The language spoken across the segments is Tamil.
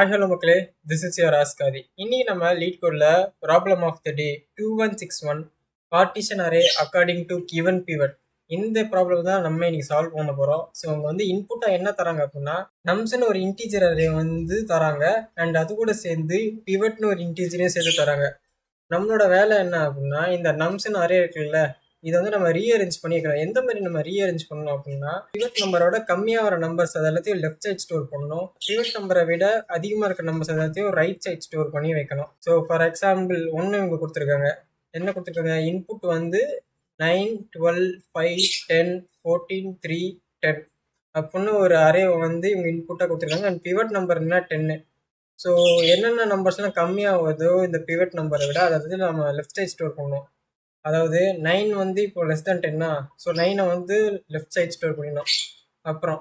ஹாய் ஹலோ மக்களே, திஸ் இஸ் யுவர் ஆஸ்காதி. இன்னைக்கு நம்ம லீட் கோட்ல problem of the day 2161 partition array according to given pivot. இந்த ப்ராப்ளம் தான் நம்ம இன்னைக்கு சால்வ் பண்ண போகிறோம். ஸோ அவங்க வந்து இன்புட்டாக என்ன தராங்க அப்படின்னா, நம்ஸ்னு ஒரு இன்டீஜர் அரே வந்து தராங்க அண்ட் அது கூட சேர்ந்து பிவட்னு ஒரு இன்டீஜரையும் சேர்த்து தராங்க. நம்மளோட வேலை என்ன அப்படின்னா, இந்த நம்ஸ்னு அரே இருக்குல்ல, இதை வந்து நம்ம ரீஅரேஞ்ச் பண்ணிக்கலாம். எந்த மாதிரி நம்ம ரீஅரேஞ்ச் பண்ணணும் அப்படின்னா, பிவட் நம்பரோட கம்மியாக வர நம்பர்ஸ் அது எல்லாத்தையும் லெஃப்ட் சைட் ஸ்டோர் பண்ணணும். பிவட் நம்பரை விட அதிகமாக இருக்க நம்பர்ஸ் எல்லாத்தையும் ரைட் சைட் ஸ்டோர் பண்ணி வைக்கணும். ஸோ ஃபார் எக்ஸாம்பிள் ஒன்று இவங்க கொடுத்துருக்காங்க. என்ன கொடுத்துருக்காங்க? இன்புட் வந்து 9, 12, 5, 10, 14, 3, 10 அப்படின்னு ஒரு அரே வந்து இவங்க இன்புட்டாக கொடுத்துருக்காங்க. அண்ட் பிவட் நம்பர் என்ன 10. ஸோ என்னென்ன நம்பர்ஸ்லாம் கம்மியாக வருதோ இந்த பிவட் நம்பரை விட அதை வந்து நம்ம லெஃப்ட் சைட் ஸ்டோர் பண்ணணும். அதாவது 9 வந்து இப்போ லெஸ் தென் 10. ஸோ 9 வந்து லெஃப்ட் சைட் ஸ்டோர் பண்ணிடணும். அப்புறம்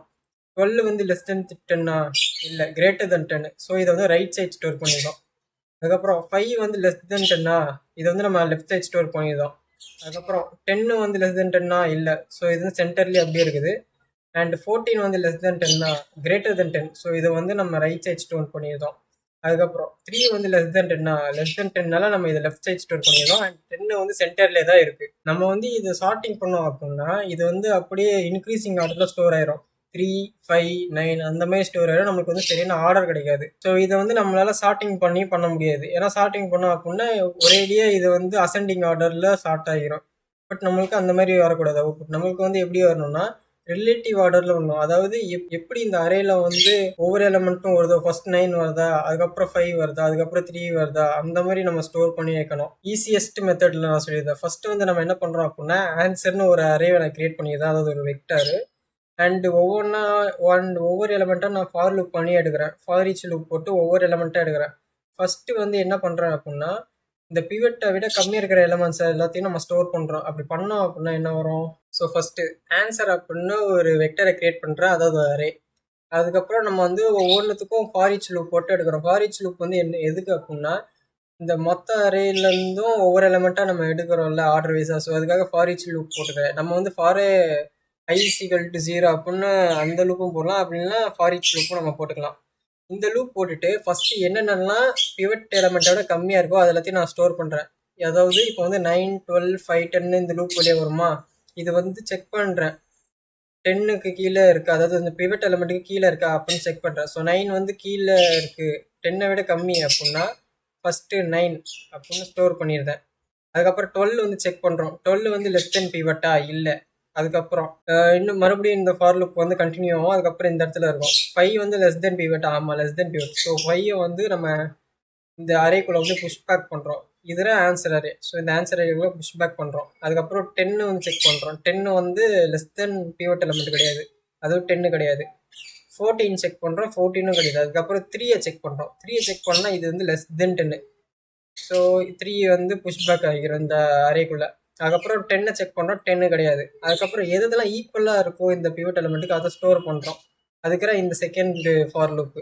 12 வந்து லெஸ் தென் 10 இல்லை கிரேட்டர் தென் 10. ஸோ இதை வந்து ரைட் சைட் ஸ்டோர் பண்ணிடணும். அதுக்கப்புறம் 5 வந்து லெஸ் தென் 10 இதை வந்து நம்ம லெஃப்ட் சைட் ஸ்டோர் பண்ணிடணும். அதுக்கப்புறம் 10 வந்து லெஸ் தென் 10 இல்லை. ஸோ இது வந்து சென்டர்லேயே அப்படியே இருக்குது. அண்ட் 14 வந்து less than 10 greater than 10. So இதை வந்து நம்ம ரைட் சைட் ஸ்டோர் பண்ணியிருந்தோம். அதுக்கப்புறம் 3 வந்து லெஸ் தென் 10 லெஸ் தென் 10 நம்ம இதை லெஃப்ட் சைட் ஸ்டோர் பண்ணிடுறோம். அண்ட் 10 வந்து சென்டர்லேயே தான் இருக்கு. நம்ம வந்து இதை ஷார்ட்டிங் பண்ணோம் அப்படின்னா இது வந்து அப்படியே இன்க்ரீசிங் ஆர்டரில் ஸ்டோர் ஆயிரும். 3, 5, 9 அந்த மாதிரி ஸ்டோர் ஆயிடும். நமக்கு வந்து சரியான ஆர்டர் கிடைக்காது. ஸோ இதை வந்து நம்மளால ஷார்ட்டிங் பண்ண முடியாது. ஏன்னா ஷார்ட்டிங் பண்ணோம் அப்படின்னா ஒரேடியே இது வந்து அசெண்டிங் ஆர்டர்ல ஷார்ட் ஆகிரும். பட் நம்மளுக்கு அந்த மாதிரி வரக்கூடாது. அவுட்புட் நம்மளுக்கு வந்து எப்படி வரணும்னா ரிலேட்டிவ் ஆர்டர்ல வரணும். அதாவது எப்படி இந்த அரேல வந்து ஒவ்வொரு எலமெண்ட்டும் வருதோ, ஃபர்ஸ்ட் 9 வருதா, அதுக்கப்புறம் 5 வருதா, அதுக்கப்புறம் 3 வருதா, அந்த மாதிரி நம்ம ஸ்டோர் பண்ணி வைக்கணும். ஈஸியஸ்ட் மெத்தட்ல நான் சொல்லியிருந்தேன். ஃபர்ஸ்ட் வந்து நம்ம என்ன பண்றோம் அப்படின்னா ஆன்சர்னு ஒரு அரேவை நான் கிரியேட் பண்ணியிருந்தேன். அதாவது ஒரு வெக்டர். அண்ட் ஒவ்வொரு எலமெண்ட்டாக நான் ஃபார் லூப் பண்ணி எடுக்கிறேன். ஃபார் ஈச் லூப் போட்டு ஒவ்வொரு எலமெண்ட்டாக எடுக்கிறேன். ஃபர்ஸ்ட் வந்து என்ன பண்றேன் அப்படின்னா இந்த பிவட்டை விட கம்மியாக இருக்கிற எலமெண்ட்ஸ் எல்லாத்தையும் நம்ம ஸ்டோர் பண்ணுறோம். அப்படி பண்ணோம் அப்படின்னா என்ன வரும்? ஸோ ஃபஸ்ட்டு ஆன்சர் அப்படின்னு ஒரு வெக்டரை கிரியேட் பண்ணுறேன், அதாவது அரே. அதுக்கப்புறம் நம்ம வந்து ஒவ்வொன்றுத்துக்கும் ஃபார் ஈச் லூப் போட்டு எடுக்கிறோம். ஃபார் ஈச் லூப் வந்து எதுக்கு அப்படின்னா இந்த மொத்த அரேலேருந்தும் ஒவ்வொரு எலமெண்ட்டாக நம்ம எடுக்கிறோம்ல ஆர்டர் வைஸாக. ஸோ அதுக்காக ஃபார் ஈச் லூப் போட்டுக்கிறேன். நம்ம வந்து ஃபாரே i=0 அப்படின்னு அந்த லூப்பும் போடலாம். அப்படின்னா ஃபார் ஈச் லூப்பும் நம்ம போட்டுக்கலாம். இந்த லூப் போட்டுட்டு ஃபர்ஸ்ட் என்னென்னலாம் பிவட் எலமெண்ட்டோட கம்மியாக இருக்கோ அது எல்லாத்தையும் நான் ஸ்டோர் பண்ணுறேன். அதாவது இப்போ வந்து 9, 12, 5, 10 இந்த லூப் வழியாக வருமா, இது வந்து செக் பண்ணுறேன். 10க்கு கீழே இருக்கா, அதாவது இந்த பிவட் எலமெண்ட்டுக்கு கீழே இருக்கா அப்படின்னு செக் பண்ணுறேன். ஸோ 9 வந்து கீழே இருக்குது, 10 விட கம்மி அப்படின்னா ஃபஸ்ட்டு 9 அப்படின்னு ஸ்டோர் பண்ணியிருந்தேன். அதுக்கப்புறம் 12 வந்து செக் பண்ணுறோம். 12 வந்து லெஸ் தென் பிவட்டா இல்லை. அதுக்கப்புறம் இன்னும் மறுபடியும் இந்த ஃபார் லூப் வந்து கண்டினியூ ஆகும். அதுக்கப்புறம் இந்த இடத்துல இருக்கும் 5 வந்து லெஸ் தென் பிவட். ஆமாம், லெஸ் தென் பிவட். ஸோ 5 வந்து நம்ம இந்த அரேக்குள்ளே வந்து புஷ் பேக் பண்ணுறோம். இதில் ஆன்சர் அரே. ஸோ இந்த ஆன்சர் அரேக்குள்ளே புஷ் பேக் பண்ணுறோம். அதுக்கப்புறம் 10 வந்து செக் பண்ணுறோம். 10 வந்து லெஸ் தென் பிவட் எலமெண்ட் கிடையாது, அதுவும் 10 கிடையாது. 14 செக் பண்ணுறோம், 14ம் கிடையாது. அதுக்கப்புறம் 3 செக் பண்ணுறோம். 3 செக் பண்ணால் இது வந்து லெஸ் தென் 10. ஸோ 3 வந்து புஷ் பேக் ஆகிரும் இந்த அரேக்குள்ளே. அதுக்கப்புறம் 10 செக் பண்ணுறோம், 10 கிடையாது. அதுக்கப்புறம் எதெல்லாம் ஈக்குவலாக இருக்கோ இந்த பிவட் எலமெண்ட்டுக்கு அதை ஸ்டோர் பண்ணுறோம். அதுக்கிற இந்த செகண்ட் ஃபார் லூப்பு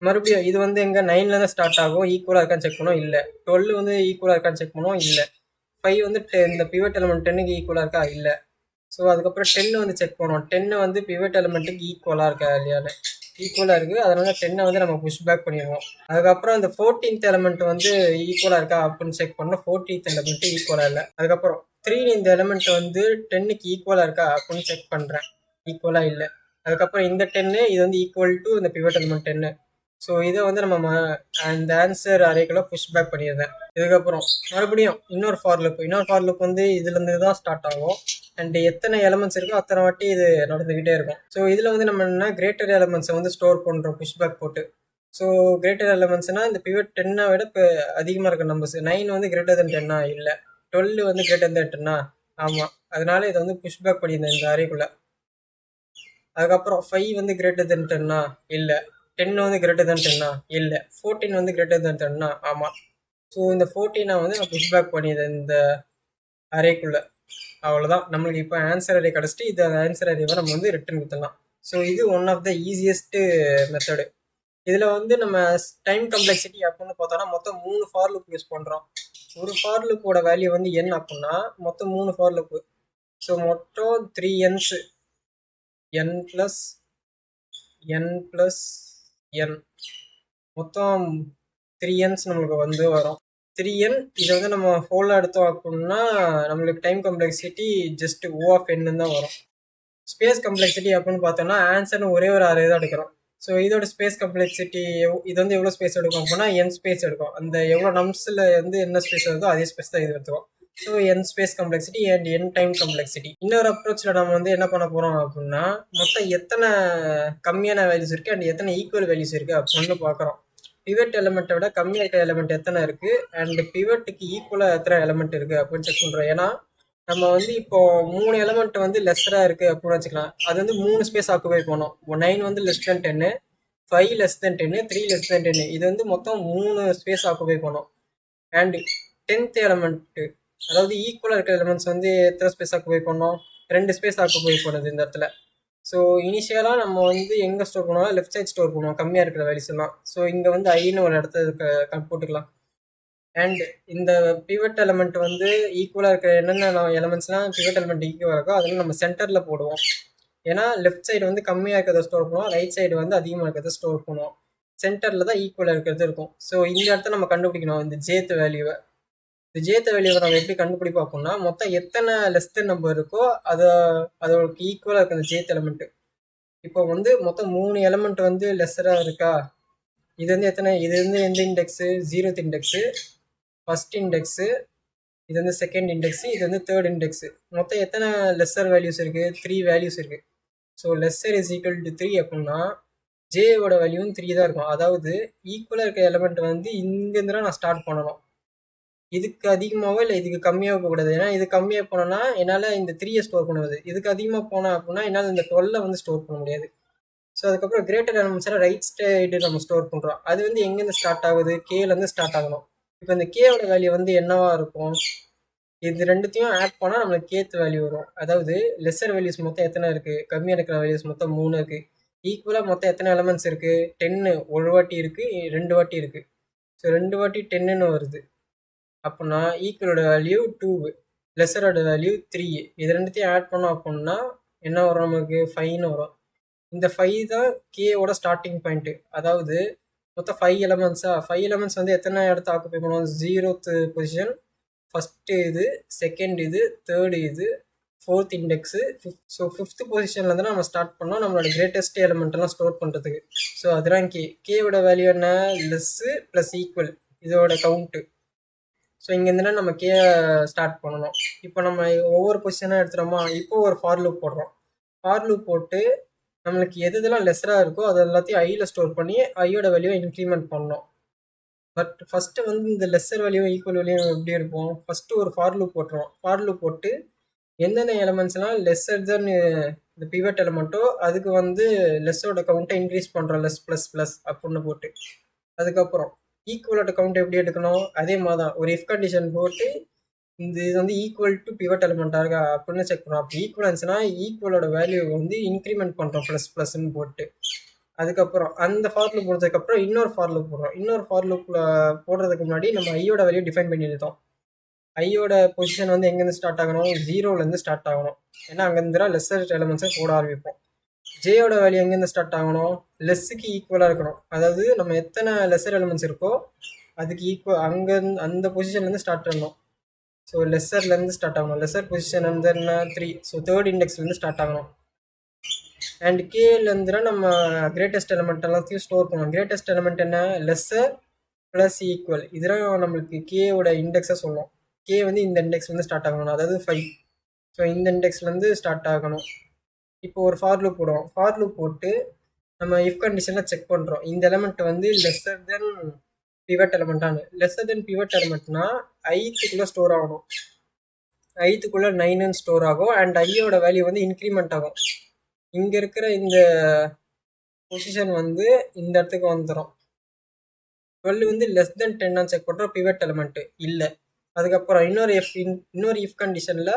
மறுபடியும் இது வந்து எங்கே 9லேருந்து ஸ்டார்ட் ஆகும். ஈக்குவலாக இருக்கான்னு செக் பண்ணோம், இல்லை. 12 வந்து ஈக்குவலாக இருக்கான்னு செக் பண்ணோம், இல்லை. 5 வந்து இந்த பிவட் எலமெண்ட் 10க்கு ஈக்குவலாக இருக்கா, இல்லை. ஸோ அதுக்கப்புறம் 10 வந்து செக் பண்ணுவோம். 10 வந்து பிவட் எலமெண்ட்டுக்கு ஈக்குவலாக இருக்கா இல்லையான்னு. ஈக்குவலாக இருக்குது, அதனால 10 வந்து நம்ம புஷ் பேக் பண்ணிடுவோம். அதுக்கப்புறம் இந்த 14th எலமெண்ட் வந்து ஈக்குவலாக இருக்கா அப்படின்னு செக் பண்ணோம். 14th எலமெண்ட் ஈக்குவலாக இல்லை. அதுக்கப்புறம் 3 இந்த எலமெண்ட் வந்து 10க்கு ஈக்குவலாக இருக்கா அப்படின்னு செக் பண்ணுறேன். ஈக்குவலாக இல்லை. அதுக்கப்புறம் இந்த 10 இது வந்து ஈக்குவல் டு இந்த பிவட் எலமெண்ட் 10. ஸோ இதை வந்து நம்ம அந்த ஆன்சர் அரேக்குள்ள புஷ் பேக் பண்ணிடுறேன். இதுக்கப்புறம் மறுபடியும் இன்னொரு ஃபார் லுப் வந்து இதுலேருந்து தான் ஸ்டார்ட் ஆகும். அண்ட் எத்தனை எலமெண்ட்ஸ் இருக்கோ அத்தனை வாட்டி இது நடந்துக்கிட்டே இருக்கும். ஸோ இதில் வந்து நம்ம என்ன கிரேட்டர் எலமெண்ட்ஸை வந்து ஸ்டோர் பண்ணுறோம் புஷ் பேக் போட்டு. ஸோ கிரேட்டர் எலமெண்ட்ஸ்னால் இந்த பிவட் 10 விட இப்போ அதிகமாக இருக்க நம்பர்ஸ். 9 வந்து கிரேட்டர் தென் 10 இல்லை. 12 வந்து கிரேட்டர் தென் 10. ஆமாம், அதனால இதை வந்து புஷ் பேக் பண்ணியிருந்தேன் இந்த அரேக்குள்ளே. அதுக்கப்புறம் 5 வந்து கிரேட்டர் தென் 10 இல்லை. 10 வந்து கிரேட்டர் தென் 10 இல்லை. 14 வந்து கிரேட்டர் தென் 10 ஆமாம். ஸோ இந்த 14 வந்து நான் புஷ் பேக் பண்ணிடுறேன் இந்த அரேக்குள்ளே. அவ்வளோதான், நம்மளுக்கு இப்போ ஆன்சர் அரே கிடச்சிட்டு இந்த ஆன்சர் அரேவை நம்ம வந்து ரிட்டர்ன் கொடுத்துடலாம். ஸோ இது one of the easiest method. இதில் வந்து நம்ம டைம் கம்ப்ளெக்சிட்டி அப்படின்னு பார்த்தோன்னா மொத்தம் 3 ஃபார் லூப் யூஸ் பண்ணுறோம். ஒரு ஃபார் லூப்போட வேல்யூ வந்து n அப்படின்னா மொத்தம் 3 ஃபார் லூப்பு. ஸோ மொத்தம் 3n's, n + n + n மொத்தம் 3n's நம்மளுக்கு வந்து வரும். 3n இதை வந்து நம்ம ஹோலாக எடுத்தோம் அப்படின்னா நம்மளுக்கு time complexity just O of n தான் வரும். ஸ்பேஸ் காம்ப்ளெக்சிட்டி அப்படின்னு பார்த்தோம்னா ஆன்சர்னு ஒரே ஒரு அரே தான் எடுக்கிறோம். ஸோ இதோட ஸ்பேஸ் காம்ப்ளெக்சிட்டி இது வந்து எவ்வளோ ஸ்பேஸ் எடுக்கும் அப்படின்னா n ஸ்பேஸ் எடுக்கும். அந்த எவ்வளோ நம்ஸில் வந்து என்ன ஸ்பேஸ் வருதோ அதே ஸ்பேஸ் தான் இது எடுத்துக்கும். So n space complexity and n time complexity. இன்னொரு அப்ரோச்சில் நம்ம வந்து என்ன பண்ண போகிறோம் அப்படின்னா மொத்தம் எத்தனை கம்மியான வேல்யூஸ் இருக்குது அண்ட் எத்தனை ஈக்குவல் வேல்யூஸ் இருக்குது அப்படின்னு பார்க்குறோம். பிவட் எலிமெண்ட்டை விட கம்மியாக இருக்கிற எலிமெண்ட் எத்தனை இருக்குது அண்ட் பிவட்டுக்கு ஈக்குவலாக எத்தனை எலிமெண்ட் இருக்குது அப்படின்னு செக் பண்ணுறோம். ஏன்னா நம்ம வந்து இப்போ 3 எலிமெண்ட் வந்து லெஸ்ஸராக இருக்குது அப்படின்னு வச்சுக்கலாம். அது வந்து 3 ஸ்பேஸ் ஆக்குபை பண்ணோம். 9 வந்து less than 10, 5 less than 10, 3 less than 10. இது வந்து மொத்தம் 3 ஸ்பேஸ் ஆக்குபை பண்ணோம். அண்ட் 10th எலிமெண்ட் அதாவது ஈக்குவலாக இருக்கிற எலிமெண்ட்ஸ் வந்து எத்தனை ஸ்பேஸ் ஆக்குபை பண்ணோம்? 2 ஸ்பேஸ் ஆக்குபை பண்ணுது இந்த இடத்துல. ஸோ இனிஷியலாக நம்ம வந்து எங்கே ஸ்டோர் பண்ணுவோம்? லெஃப்ட் சைட் ஸ்டோர் பண்ணுவோம் கம்மியாக இருக்கிற வேல்யூஸ் எல்லாம். ஸோ இங்கே வந்து ஐன்னு ஒரு இடத்த போட்டுக்கலாம். அண்ட் இந்த பிவட் எலிமெண்ட் வந்து ஈக்குவலாக இருக்கிற என்னென்ன எலிமெண்ட்ஸ்லாம் பிவட் எலிமெண்ட் ஈக்குவலாக இருக்கோ அதெல்லாம் நம்ம சென்டரில் போடுவோம். ஏன்னா லெஃப்ட் சைடு வந்து கம்மியாக இருக்கிறத ஸ்டோர் பண்ணுவோம், ரைட் சைடு வந்து அதிகமாக இருக்கிறத ஸ்டோர் பண்ணுவோம். சென்டரில் தான் ஈக்குவலாக இருக்கிறது இருக்கும். ஸோ இந்த இடத்த நம்ம கண்டுபிடிக்கணும் இந்த ஜேத் வேல்யூவை. இந்த ஜேத் வேல்யூவை நம்ம எப்படி கண்டுபிடிப்போம் அப்படின்னா மொத்தம் எத்தனை லெஸ் தென் நம்பர் இருக்கோ அதோட ஈக்குவலாக இருக்கு இந்த ஜேத் எலிமெண்ட். இப்போ வந்து மொத்தம் 3 எலிமெண்ட் வந்து லெஸ்ஸராக இருக்கா? இது வந்து எத்தனை? இது வந்து எந்த index? 0th index, first index, இது வந்து செகண்ட் இண்டெக்ஸு, இது வந்து தேர்ட் இண்டெக்ஸு. மொத்தம் எத்தனை லெஸ்ஸர் வேல்யூஸ் இருக்குது? 3 வேல்யூஸ் இருக்குது. So lesser is equal to 3 அப்படின்னா ஜேயோட வேல்யூவும் 3 தான் இருக்கும். அதாவது ஈக்குவலாக இருக்க எலிமெண்ட் வந்து இங்கேருந்து தான் நான் ஸ்டார்ட் பண்ணணும். இதுக்கு அதிகமாகவோ இல்லை இதுக்கு கம்மியாக போகக்கூடாது. ஏன்னா இது கம்மியாக போனோன்னா என்னால் இந்த 3 ஸ்டோர் பண்ணுவது. இதுக்கு அதிகமாக போனேன் அப்படின்னா என்னால் இந்த 12 வந்து ஸ்டோர் பண்ண முடியாது. ஸோ அதுக்கப்புறம் கிரேட்டர் எலிமெண்ட்ஸில் ரைட் சைடு நம்ம ஸ்டோர் பண்ணுறோம். அது வந்து எங்கேருந்து ஸ்டார்ட் ஆகுது? கேலேருந்து ஸ்டார்ட் ஆகணும். இப்போ இந்த கேவோட வேல்யூ வந்து என்னவா இருக்கும்? இது ரெண்டுத்தையும் ஆட் பண்ணால் நம்மளுக்கு கேத் வேல்யூ வரும். அதாவது லெஸ்ஸர் வேல்யூஸ் மொத்தம் எத்தனை இருக்குது? கம்மியாக இருக்கிற வேல்யூஸ் மொத்தம் 3 இருக்குது. ஈக்குவலாக மொத்தம் எத்தனை எலிமெண்ட்ஸ் இருக்குது? 10 ஒரு வாட்டி இருக்குது, 2 வாட்டி இருக்குது. ஸோ 2 வாட்டி 10ன்னு வருது அப்படின்னா ஈக்குவலோட வேல்யூ 2, லெஸ்ஸரோட வேல்யூ 3. இது ரெண்டுத்தையும் ஆட் பண்ணோம் அப்படின்னா என்ன வரும்? நமக்கு 5ன்னு வரும். இந்த 5 தான் கேவோட ஸ்டார்டிங் பாயிண்ட்டு. அதாவது மொத்தம் 5 எலிமெண்ட்ஸா? 5 எலிமெண்ட்ஸ் வந்து எத்தனை இடத்த ஆக்குபை பண்ணுவோம்? 0th பொசிஷன், ஃபஸ்ட்டு இது, செகண்ட் இது, தேர்டு இது, 4th இண்டெக்ஸு, ஸோ 5th பொசிஷன்லேருந்து நம்ம ஸ்டார்ட் பண்ணோம் நம்மளோட கிரேட்டஸ்ட் எலிமெண்ட்டெல்லாம் ஸ்டோர் பண்ணுறதுக்கு. ஸோ அதுதான் கேவோட வேல்யூ என்ன? லெஸ்ஸு ப்ளஸ் ஈக்குவல் இதோட கவுண்ட்டு. ஸோ இங்கேருந்துனா நம்ம கே ஸ்டார்ட் பண்ணணும். இப்போ நம்ம ஒவ்வொரு பொசிஷனாக எடுத்துகிறோமா? இப்போ ஒரு ஃபார் லூப் போடுறோம். ஃபார் லூப் போட்டு நம்மளுக்கு எது இதெல்லாம் லெஸ்ஸராக இருக்கோ அது எல்லாத்தையும் ஐயில் ஸ்டோர் பண்ணி ஐயோட வேல்யூவை இன்க்ரிமெண்ட் பண்ணணும். பட் ஃபஸ்ட்டு வந்து இந்த லெஸ்ஸர் வேல்யூ ஈக்குவல் வேல்யூ எப்படி இருக்கும்? ஃபஸ்ட்டு ஒரு ஃபார் லூப் போட்டுருவோம். ஃபார் லூப் போட்டு எந்தெந்த எலிமெண்ட்ஸ்லாம் லெஸ்ஸர் தென் இந்த பிவட் எலிமெண்ட்டோ அதுக்கு வந்து லெஸ்ஸோட கவுண்ட்டை இன்க்ரீஸ் பண்ணுறோம். லெஸ் ப்ளஸ் ப்ளஸ் அப்படின்னு போட்டு அதுக்கப்புறம் ஈக்குவலோட கவுண்ட் எப்படி எடுக்கணும்? அதே மாதிரி தான் ஒரு இஃப் கண்டிஷன் போட்டு இது வந்து ஈக்குவல் டு பிவட் எலிமெண்ட்டாக இருக்கா அப்படின்னு செக் பண்ணுறோம். அப்படி ஈக்குவல் இருந்துச்சுன்னா ஈக்குவலோட வேல்யூ வந்து இன்க்ரிமெண்ட் பண்ணுறோம் ப்ளஸ் ப்ளஸ்ன்னு போட்டு. அதுக்கப்புறம் அந்த ஃபார் லூப் போடுறதுக்கப்புறம் இன்னொரு ஃபார் லூப் போடுறோம். இன்னொரு ஃபார் லூப்பில் போடுறதுக்கு முன்னாடி நம்ம ஐயோட வேல்யூ டிஃபைன் பண்ணியிருந்தோம். ஐயோட பொசிஷன் வந்து எங்கேருந்து ஸ்டார்ட் ஆகணும்? 0லேருந்து ஸ்டார்ட் ஆகணும். ஏன்னா அங்கேருந்து தான் லெஸ்ஸர் எலிமெண்ட்ஸை போட ஆரம்பிப்போம். ஜேயோட வேல்யூ எங்கேருந்து ஸ்டார்ட் ஆகணும்? லெஸ்ஸுக்கு ஈக்குவலாக இருக்கணும். அதாவது நம்ம எத்தனை லெஸ்ஸர் எலிமெண்ட்ஸ் இருக்கோ அதுக்கு ஈக்குவல் அங்கே அந்த பொசிஷன்லேருந்து ஸ்டார்ட் பண்ணணும். ஸோ லெஸ்ஸர்லேருந்து ஸ்டார்ட் ஆகணும். லெஸ்ஸர் பொசிஷன் வந்து என்ன? 3. ஸோ தேர்ட் இண்டெக்ஸ்லேருந்து ஸ்டார்ட் ஆகணும். அண்ட் கேலேருந்துனா நம்ம கிரேட்டஸ்ட் எலிமெண்ட் எல்லாத்தையும் ஸ்டோர் பண்ணுவோம். கிரேட்டஸ்ட் எலிமெண்ட் என்ன? Lesser plus equal. இதெல்லாம் நம்மளுக்கு கேவோட இண்டெக்ஸை சொல்லும். கே வந்து இந்த இண்டெக்ஸ்லேருந்து ஸ்டார்ட் ஆகணும், அதாவது 5. ஸோ இந்த இண்டெக்ஸ்லேருந்து ஸ்டார்ட் ஆகணும். இப்போ ஒரு ஃபார் லூப் போடுவோம். ஃபார் லூப் போட்டு நம்ம இஃப் கண்டிஷனில் செக் பண்ணுறோம். இந்த எலிமெண்ட் வந்து லெஸ்ஸர் தென் பிவட் எலிமெண்ட்டானு. லெஸ்ஸர் தென் பிவட் எலிமெண்ட்னா ஐத்துக்குள்ளே ஸ்டோர் ஆகணும். ஐத்துக்குள்ளே 9ன்னு ஸ்டோர் ஆகும். அண்ட் ஐயோட வேல்யூ வந்து இன்க்ரிமெண்ட் ஆகும். இங்கே இருக்கிற இந்த பொசிஷன் வந்து இந்த இடத்துக்கு வந்துடும். 12 வந்து லெஸ் தென் 10 செக் பண்ணுறோம். பிவட் எலிமெண்ட்டு இல்லை. அதுக்கப்புறம் இன்னொரு இஃப் கண்டிஷனில்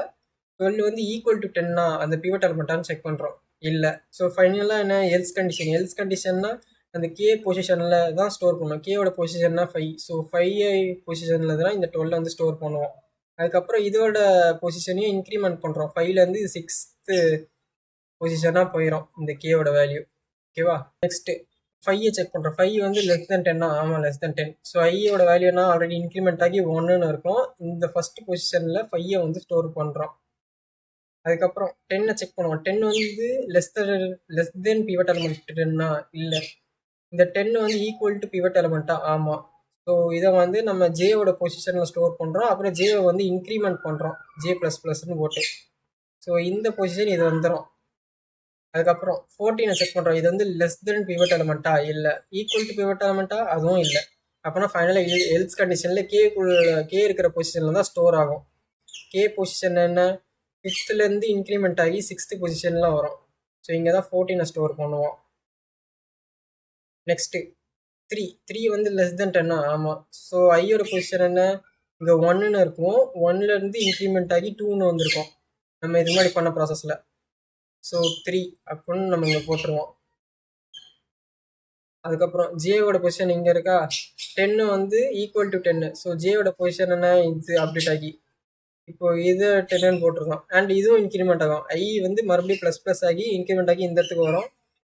12 வந்து ஈக்குவல் டு 10 அந்த பிவட் எலிமெண்ட்டான்னு செக் பண்ணுறோம். இல்லை. ஸோ ஃபைனலாக என்ன? Else condition. எல்ஸ் கண்டிஷன்னா அந்த கே பொசிஷனில் தான் ஸ்டோர் பண்ணுவோம். கேவோட பொசிஷன்னா 5. ஸோ 5 பொசிஷனில் தான் இந்த 12 வந்து ஸ்டோர் பண்ணுவோம். அதுக்கப்புறம் இதோட பொசிஷனையும் இன்க்ரிமெண்ட் பண்ணுறோம். 5லேருந்து 6th பொசிஷனாக போயிடும் இந்த கேவோட வேல்யூ. ஓகேவா? நெக்ஸ்ட்டு 5 செக் பண்ணுறோம். 5 வந்து லெஸ் தென் 10 ஆமாம் லெஸ் தென் 10. ஸோ ஐயோட வேல்யூனா ஆல்ரெடி இன்க்ரிமெண்ட் ஆகி 1ன்னு இருக்கும். இந்த ஃபர்ஸ்ட் பொசிஷனில் 5 வந்து ஸ்டோர் பண்ணுறோம். அதுக்கப்புறம் 10 செக் பண்ணுவோம். 10 வந்து லெஸ் தென் பிவட் எலமெண்ட் 10 இல்லை. இந்த 10 வந்து ஈக்குவல் டு பிவட் எலமெண்ட்டா ஆமாம். ஸோ இதை வந்து நம்ம ஜேவோட பொசிஷனில் ஸ்டோர் பண்ணுறோம். அப்புறம் ஜேவை வந்து இன்க்ரிமெண்ட் பண்ணுறோம் ஜே ப்ளஸ் ப்ளஸ்ன்னு போட்டு. ஸோ இந்த பொசிஷன் இது வந்துடும். அதுக்கப்புறம் 14 செக் பண்ணுறோம். இது வந்து லெஸ் தென் பிவட் எலமெண்ட்டா இல்லை. ஈக்குவல் டு பிவட் எலமெண்ட்டா அதுவும் இல்லை. அப்போனா ஃபைனலாக எல்ஸ் கண்டிஷனில் கே இருக்கிற பொசிஷனில் தான் ஸ்டோர் ஆகும். கே பொசிஷன் என்ன 5th இன்க்ரிமெண்ட் ஆகி 6th பொசிஷனில் வரும். ஸோ இங்கே தான் 14 ஸ்டோர் பண்ணுவோம். நெக்ஸ்ட்டு 3 வந்து லெஸ் தென் 10 ஆமாம். ஸோ ஐயோட பொசிஷன் என்ன இங்கே 1ன்னு இருக்கும். 1லேருந்து இன்க்ரிமெண்ட் ஆகி 2ன்னு வந்திருக்கும் நம்ம இது மாதிரி பண்ண ப்ராசஸில். ஸோ 3 அப்படின்னு நம்ம இங்கே போட்டுருவோம். அதுக்கப்புறம் ஜேவோட பொசிஷன் இங்கே இருக்கா 10 வந்து ஈக்குவல் டு 10. ஸோ ஜேவோட பொசிஷன் என்ன இது அப்டேட் ஆகி இப்போ இது 10ன்னு போட்டிருக்கோம். அண்ட் இதுவும் இன்க்ரிமெண்ட் ஆகும். ஐ வந்து மறுபடியும் ப்ளஸ் ப்ளஸ் ஆகி இன்க்ரிமெண்ட் ஆகி இந்த இடத்துக்கு வரும்.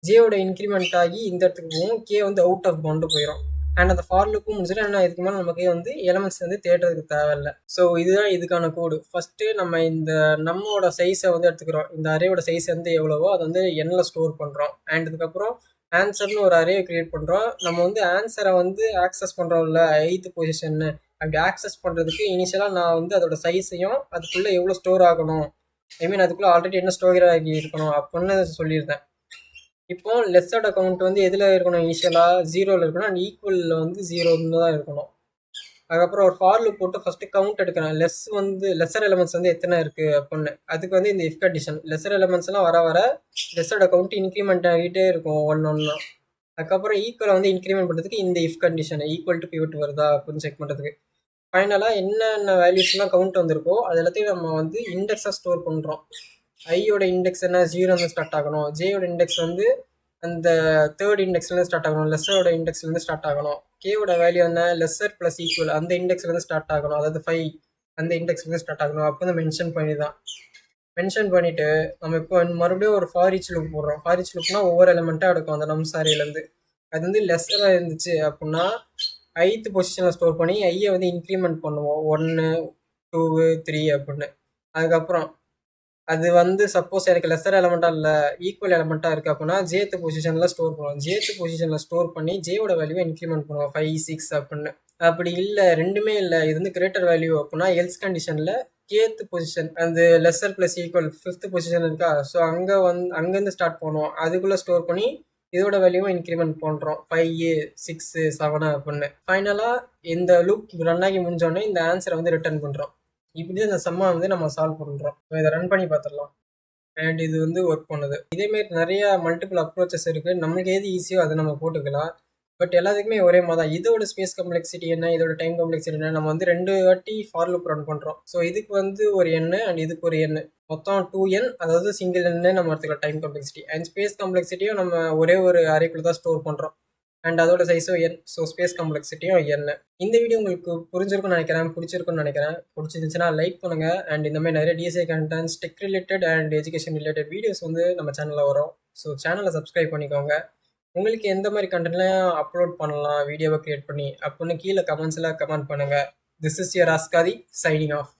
ஜேவோட இன்க்ரிமெண்ட் ஆகி இந்த இடத்துக்கு போகும். கே வந்து அவுட் ஆஃப் பவுண்டு போயிடும். அண்ட் அந்த ஃபார் லுக்கும் முடிச்சுட்டு என்ன இதுக்கு மேலே நமக்கு வந்து எலமெண்ட்ஸ் வந்து தேடுறதுக்கு தேவையில்லை. ஸோ இதுதான் இதுக்கான கோடு. ஃபஸ்ட்டு நம்ம இந்த நம்மளோட சைஸை வந்து எடுத்துக்கிறோம். இந்த அரேயோட சைஸ் வந்து எவ்வளவோ அதை வந்து எண்ணில் ஸ்டோர் பண்ணுறோம். அண்ட் இதுக்கப்புறம் ஆன்சர்னு ஒரு அரேவை கிரியேட் பண்ணுறோம். நம்ம வந்து ஆன்சரை வந்து ஆக்சஸ் பண்ணுறோம்ல 8th பொசிஷன்னு. அப்படி ஆக்சஸ் பண்ணுறதுக்கு இனிஷியலாக நான் வந்து அதோட சைஸையும் அதுக்குள்ளே எவ்வளோ ஸ்டோர் ஆகணும், ஐ மீன் அதுக்குள்ளே ஆல்ரெடி என்ன ஸ்டோர் ஆகி இருக்கணும் அப்படின்னு சொல்லியிருந்தேன். இப்போ லெஸ்ஸோட கவுண்ட் வந்து எதில் இருக்கணும், இனிஷியலாக 0ல் இருக்கணும். அண்ட் ஈக்குவலில் வந்து 0ன்னு தான் இருக்கணும். அதுக்கப்புறம் ஒரு ஃபார் லூப் போட்டு ஃபஸ்ட்டு கவுண்ட் எடுக்கிறேன். லெஸ்ஸர் எலமெண்ட்ஸ் வந்து எத்தனை இருக்குது அப்படின்னு. அதுக்கு வந்து இந்த இஃப் கண்டிஷன் லெஸ்ஸர் எலமெண்ட்ஸ்லாம் வர லெஸ்ஸோட கவுண்ட் இன்க்ரிமெண்ட் ஆகிட்டே இருக்கும் ஒன்று. அதுக்கப்புறம் ஈக்குவலை வந்து இன்க்ரிமெண்ட் பண்ணுறதுக்கு இந்த if condition equal to pivot வருதா அப்படின்னு செக் பண்ணுறதுக்கு. ஃபைனலாக என்னென்ன வேல்யூஸ்லாம் கவுண்ட் வந்திருக்கோ அது எல்லாத்தையும் நம்ம வந்து இண்டெக்ஸாக ஸ்டோர் பண்ணுறோம். ஐயோட இண்டெக்ஸ் என்ன 0 ஸ்டார்ட் ஆகணும். ஜேயோட இண்டெக்ஸ் வந்து அந்த 3rd இண்டெக்ஸ்லேருந்து ஸ்டார்ட் ஆகணும். லெஸ்ஸரோட இண்டெக்ஸ்லேருந்து ஸ்டார்ட் ஆகணும். கேவோட வேல்யூ என்ன லெஸ்ஸர் ப்ளஸ் ஈக்குவல் அந்த இண்டெக்ஸ்லேருந்து ஸ்டார்ட் ஆகணும். அதாவது 5 அந்த இண்டெக்ஸ்லேருந்து ஸ்டார்ட் ஆகணும். அப்போ வந்து மென்ஷன் பண்ணிவிட்டு நம்ம இப்போ மறுபடியும் ஒரு ஃபார் ஈச் லூப் போடுறோம். ஃபார் ஈச் லூப்னா ஒவ்வொரு எலமெண்ட்டாக எடுக்கும் அந்த நம்ஸ் அரேலேருந்து. அது வந்து லெஸ்ஸராக இருந்துச்சு அப்படின்னா 8th பொசிஷனில் ஸ்டோர் பண்ணி ஐயை வந்து இன்க்ரிமெண்ட் பண்ணுவோம் 1 2 3 அப்படின்னு. அதுக்கப்புறம் அது வந்து சப்போஸ் எனக்கு லெஸ்ஸர் எலமெண்ட்டாக இல்லை ஈக்குவல் எலமெண்ட்டாக இருக்குது அப்படின்னா ஜேத் பொசிஷனில் ஸ்டோர் பண்ணுவோம். ஜேத் பொசிஷனில் ஸ்டோர் பண்ணி ஜேயோட வேல்யூவை இன்க்ரிமெண்ட் பண்ணுவோம் 5 6 அப்படின்னு. அப்படி இல்லை ரெண்டுமே இல்லை இது வந்து கிரேட்டர் வேல்யூ அப்படின்னா எல்ஸ் கண்டிஷனில் கேத் பொசிஷன் அந்த lesser plus equal 5th position இருக்கா. ஸோ அங்கேருந்து ஸ்டார்ட் பண்ணுவோம். அதுக்குள்ளே ஸ்டோர் பண்ணி இதோட வேல்யூவும் இன்க்ரிமெண்ட் பண்ணுறோம் 5 6 7 அப்படின்னு. ஃபைனலாக இந்த லூப் ரன் ஆகி முடிஞ்சோடனே இந்த ஆன்சரை வந்து ரிட்டர்ன் பண்ணுறோம். இப்படி இந்த சம்மை வந்து நம்ம சால்வ் பண்ணுறோம். இதை ரன் பண்ணி பார்த்துடலாம். அண்ட் இது வந்து ஒர்க் பண்ணுது. இதேமாரி நிறைய மல்டிபிள் அப்ரோச்சஸ் இருக்குது. நம்மளுக்கு எது ஈஸியோ அதை நம்ம போட்டுக்கலாம். பட் எல்லாத்துக்குமே ஒரே மாதிரி தான். இதோட ஸ்பேஸ் கம்ப்ளெக்சிட்டி என்ன, இதோட டைம் கம்ப்ளெக்சிட்டி என்ன, நம்ம வந்து 2 வாட்டி ஃபார் லூப் ரன் பண்ணுறோம். ஸோ இதுக்கு வந்து ஒரு எண் அண்ட் இதுக்கு ஒரு எண், மொத்தம் 2n, அதாவது சிங்கிள் எண்ணே நம்ம எடுத்துக்கலாம் டைம் கம்ப்ளெக்சிட்டி. அண்ட் ஸ்பேஸ் கம்ப்ளெக்சிட்டியும் நம்ம ஒரே ஒரு அரேக்குள்ள தான் ஸ்டோர் பண்ணுறோம். அண்ட் அதோட சைஸும் என். ஸோ ஸ்பேஸ் கம்ப்ளெக்சிட்டியும் என். இந்த வீடியோ உங்களுக்கு புரிஞ்சிருக்கும்னு நினைக்கிறேன், பிடிச்சிருக்குன்னு நினைக்கிறேன். பிடிச்சிருந்துச்சுன்னா லைக் பண்ணுங்கள். அண்ட் இந்த மாதிரி நிறைய TSI contents, tech related and education related videos வந்து நம்ம சேனலில் வரும். ஸோ சேனலை சப்ஸ்கிரைப் பண்ணிக்கோங்க. உங்களுக்கு எந்த மாதிரி கண்டென்ட்லாம் அப்லோட் பண்ணலாம் வீடியோவை கிரியேட் பண்ணி அப்படின்னு கீழே கமெண்ட்ஸில் கமெண்ட் பண்ணுங்கள். திஸ் இஸ் யுவர் ஆஸ்காதி சைனிங் ஆஃப்.